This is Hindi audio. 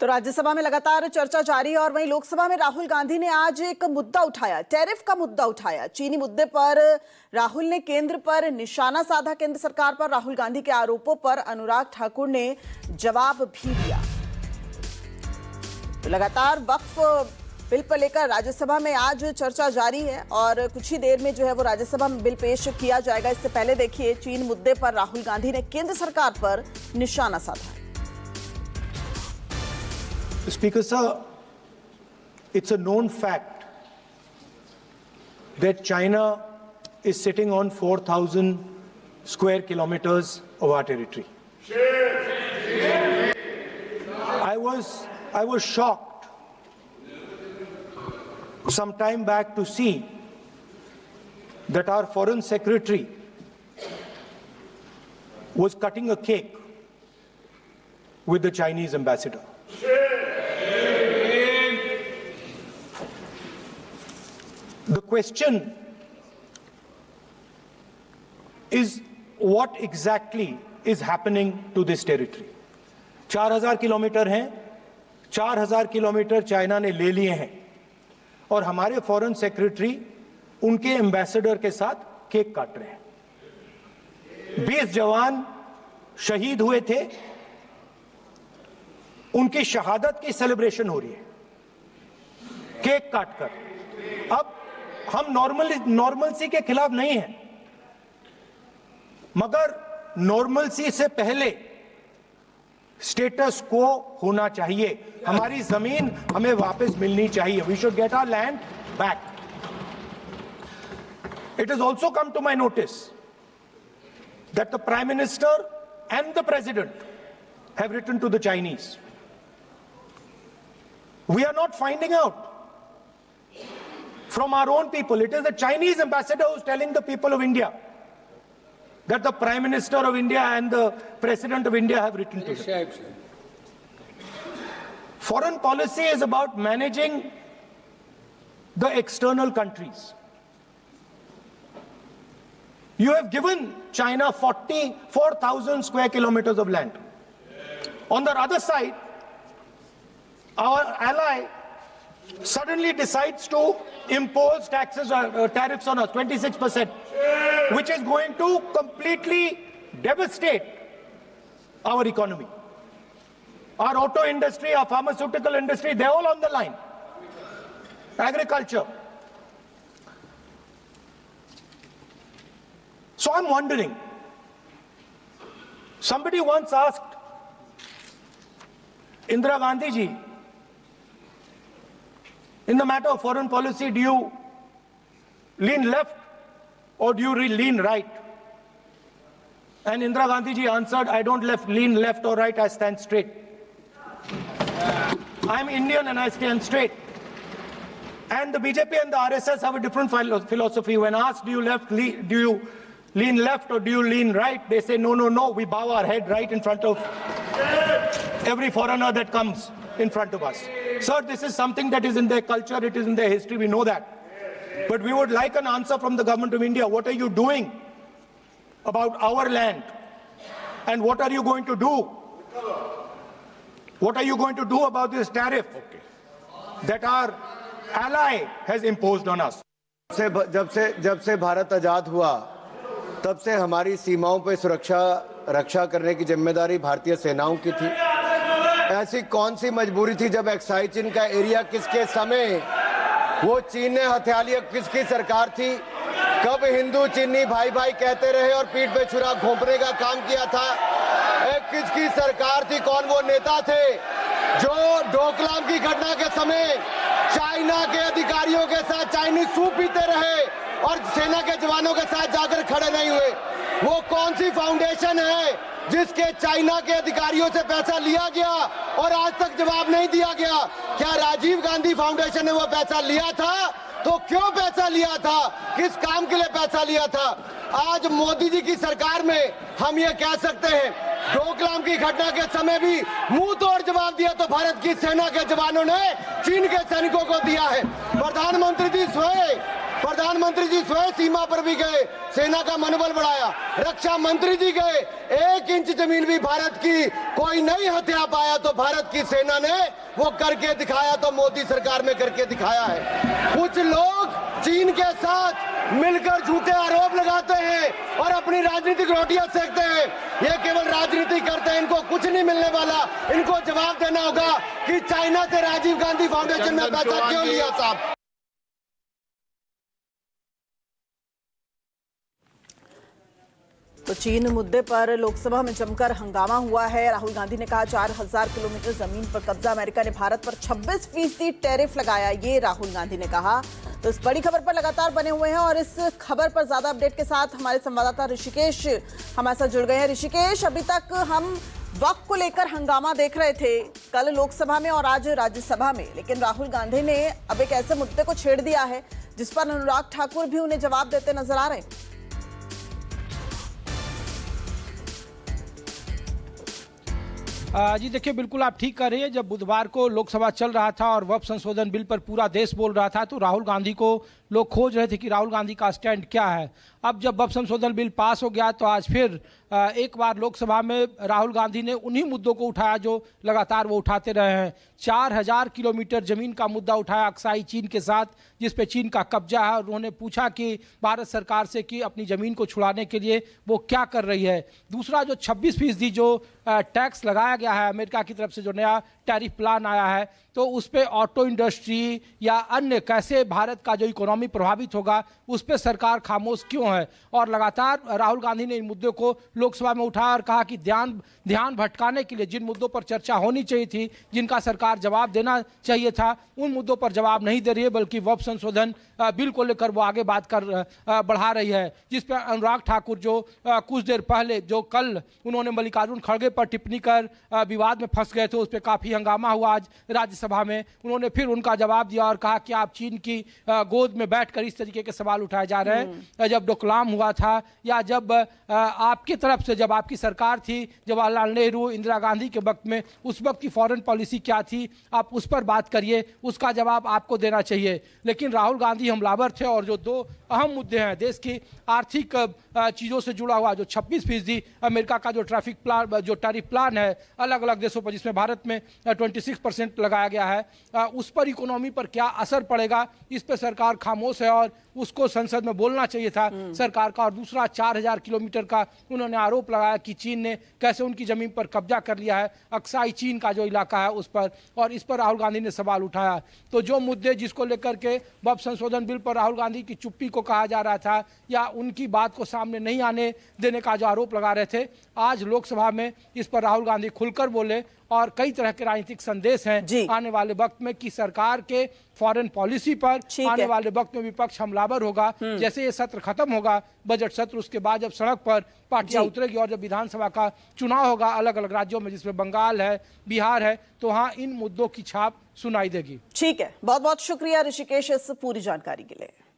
तो राज्यसभा में लगातार चर्चा जारी है और वहीं लोकसभा में राहुल गांधी ने आज एक मुद्दा उठाया, टैरिफ का मुद्दा उठाया। चीनी मुद्दे पर राहुल ने केंद्र पर निशाना साधा। केंद्र सरकार पर राहुल गांधी के आरोपों पर अनुराग ठाकुर ने जवाब भी दिया। तो लगातार वक्फ बिल पर लेकर राज्यसभा में आज चर्चा जारी है और कुछ ही देर में जो है वो राज्यसभा में बिल पेश किया जाएगा। इससे पहले देखिए, चीन मुद्दे पर राहुल गांधी ने केंद्र सरकार पर निशाना साधा। Speaker sir, it's a known fact that China is sitting on 4,000 square kilometers of our territory. I was shocked some time back to see that our foreign secretary was cutting a cake with the Chinese ambassador. The question is, what exactly is happening to this territory? 4,000 kilometre हैं, 4,000 किलोमीटर चाइना ने ले लिए हैं और हमारे फॉरेन सेक्रेटरी उनके एम्बेसडर के साथ केक काट रहे हैं। 20 जवान शहीद हुए थे, उनकी शहादत की सेलिब्रेशन हो रही है केक काटकर। अब हम नॉर्मलसी के खिलाफ नहीं हैं, मगर नॉर्मलसी से पहले स्टेटस को होना चाहिए। हमारी जमीन हमें वापस मिलनी चाहिए। We should get our land back. It is also come to my notice that the prime minister and the president have written to the Chinese. We are not finding out from our own people. It is the Chinese ambassador who is telling the people of India that the Prime Minister of India and the President of India have written to them. Foreign policy is about managing the external countries. You have given China 44,000 square kilometers of land. On the other side, our ally suddenly decides to impose tariffs on us, 26%, which is going to completely devastate our economy. Our auto industry, our pharmaceutical industry, they're all on the line. Agriculture. So I'm wondering, somebody once asked Indira Gandhi ji, in the matter of foreign policy, do you lean left or do you lean right? And Indira Gandhi ji answered, I don't lean left or right, I stand straight. I'm Indian and I stand straight. And the BJP and the RSS have a different philosophy. When asked, do you lean left or do you lean right? They say, no, we bow our head right in front of every foreigner that comes in front of us. Sir, this is something that is in their culture, it is in their history, we know that. But we would like an answer from the government of India. What are you doing about our land? And what are you going to do? What are you going to do about this tariff that our ally has imposed on us? जब से भारत आजाद हुआ, तब से हमारी सीमाओं पे रक्षा करने की जिम्मेदारी भारतीय सेनाओं की थी। ऐसी कौन सी मजबूरी थी जब एक्साइज चीन का एरिया किसके समय वो चीन ने हथिया लिया? किसकी सरकार थी? कब हिंदू चीनी भाई भाई कहते रहे और पीठ पे छुरा घोंपने का काम किया था? किसकी सरकार थी? कौन वो नेता थे जो डोकलाम की घटना के समय चाइना के अधिकारियों के साथ चाइनीज सूप पीते रहे और सेना के जवानों के साथ जाकर खड़े नहीं हुए? वो कौन सी फाउंडेशन है जिसके चाइना के अधिकारियों से पैसा लिया गया और आज तक जवाब नहीं दिया गया? क्या राजीव गांधी फाउंडेशन ने वो पैसा लिया था? तो क्यों पैसा लिया था? किस काम के लिए पैसा लिया था? आज मोदी जी की सरकार में हम ये कह सकते हैं डोकलाम की घटना के समय भी मुंह तोड़ जवाब दिया तो भारत की सेना के जवानों ने चीन के सैनिकों को दिया है। प्रधानमंत्री जी स्वयं सीमा पर भी गए, सेना का मनोबल बढ़ाया। रक्षा मंत्री जी गए, 1 इंच जमीन भी भारत की कोई नहीं हथिया पाया तो भारत की सेना ने वो करके दिखाया, तो मोदी सरकार में करके दिखाया है। कुछ लोग चीन के साथ मिलकर झूठे आरोप लगाते हैं और अपनी राजनीतिक रोटियां सेकते हैं। ये केवल राजनीति करते हैं, इनको कुछ नहीं मिलने वाला। इनको जवाब देना होगा कि चाइना से राजीव गांधी फाउंडेशन में पैसा क्यों लिया साहब। तो चीन मुद्दे पर लोकसभा में जमकर हंगामा हुआ है। राहुल गांधी ने कहा 4000 किलोमीटर जमीन पर कब्जा, अमेरिका ने भारत पर 26% टैरिफ लगाया, ये राहुल गांधी ने कहा। तो इस बड़ी खबर पर लगातार बने हुए हैं और इस खबर पर ज्यादा अपडेट के साथ हमारे संवाददाता ऋषिकेश हमारे साथ जुड़ गए हैं। ऋषिकेश, अभी तक हम वक्त को लेकर हंगामा देख रहे थे, कल लोकसभा में और आज राज्यसभा में, लेकिन राहुल गांधी ने अब एक ऐसे मुद्दे को छेड़ दिया है जिस पर अनुराग ठाकुर भी उन्हें जवाब देते नजर आ रहे हैं। जी देखिए, बिल्कुल आप ठीक कह रही है। जब बुधवार को लोकसभा चल रहा था और वक्फ संशोधन बिल पर पूरा देश बोल रहा था तो राहुल गांधी को लोग खोज रहे थे कि राहुल गांधी का स्टैंड क्या है। अब जब वक्फ संशोधन बिल पास हो गया तो आज फिर एक बार लोकसभा में राहुल गांधी ने उन्हीं मुद्दों को उठाया जो लगातार वो उठाते रहे हैं। 4000 किलोमीटर जमीन का मुद्दा उठाया अक्साई चीन के साथ, जिस पे चीन का कब्जा है, और उन्होंने पूछा कि भारत सरकार से कि अपनी जमीन को छुड़ाने के लिए वो क्या कर रही है। दूसरा, जो 26% जो टैक्स लगाया गया है अमेरिका की तरफ से, जो नया टैरिफ प्लान आया है, तो उस पर ऑटो इंडस्ट्री या अन्य कैसे भारत का जो इकोनॉमी प्रभावित होगा उस पर सरकार खामोश क्यों है। और लगातार राहुल गांधी ने इन मुद्दों को लोकसभा में उठाया और कहा कि ध्यान भटकाने के लिए जिन मुद्दों पर चर्चा होनी चाहिए थी, जिनका सरकार जवाब देना चाहिए था, उन मुद्दों पर जवाब नहीं दे रही है, बल्कि वक्फ संशोधन बिल को लेकर वो आगे बात कर बढ़ा रही है। जिस पर अनुराग ठाकुर जो कुछ देर पहले, जो कल उन्होंने मल्लिकार्जुन खड़गे पर टिप्पणी कर विवाद में फंस गए थे, उस पर काफी हंगामा हुआ आज राज्यसभा में। उन्होंने फिर उनका जवाब दिया और कहा कि आप चीन की गोद में बैठकर इस तरीके के सवाल उठाए जा रहे हैं। जब डोकलाम हुआ था या जब आपकी तरफ से, जब आपकी सरकार थी जवाहरलाल नेहरू इंदिरा गांधी के वक्त में, उस वक्त की फॉरेन पॉलिसी क्या थी, आप उस पर बात करिए, उसका जवाब आपको देना चाहिए। लेकिन राहुल गांधी हमलावर थे और जो 2 अहम मुद्दे हैं देश की आर्थिक चीज़ों से जुड़ा हुआ, जो 26% अमेरिका का जो टैरिफ प्लान है अलग अलग देशों पर, जिसमें भारत में 26% लगाया गया है, उस पर इकोनॉमी पर क्या असर पड़ेगा, इस पर सरकार खामोश है और उसको संसद में बोलना चाहिए था सरकार का। और दूसरा, 4000 किलोमीटर का उन्होंने आरोप लगाया कि चीन ने कैसे उनकी जमीन पर कब्जा कर लिया है, अक्साई चीन का जो इलाका है उस पर, और इस पर राहुल गांधी ने सवाल उठाया। तो जो मुद्दे जिसको लेकर के वक्फ संशोधन बिल पर राहुल गांधी की चुप्पी को कहा जा रहा था या उनकी बात को सामने नहीं आने देने का जो आरोप लगा रहे थे, आज लोकसभा में इस पर राहुल गांधी खुलकर बोले और कई तरह के राजनीतिक संदेश हैं आने वाले वक्त में कि सरकार के फॉरेन पॉलिसी पर आने वाले वक्त में विपक्ष हमलावर होगा। जैसे ये सत्र खत्म होगा, बजट सत्र, उसके बाद जब सड़क पर पार्टियां उतरेगी और जब विधानसभा का चुनाव होगा अलग अलग राज्यों में, जिसमें बंगाल है, बिहार है, तो वहां इन मुद्दों की छाप सुनाई देगी। ठीक है, बहुत बहुत शुक्रिया ऋषिकेश इस पूरी जानकारी के लिए।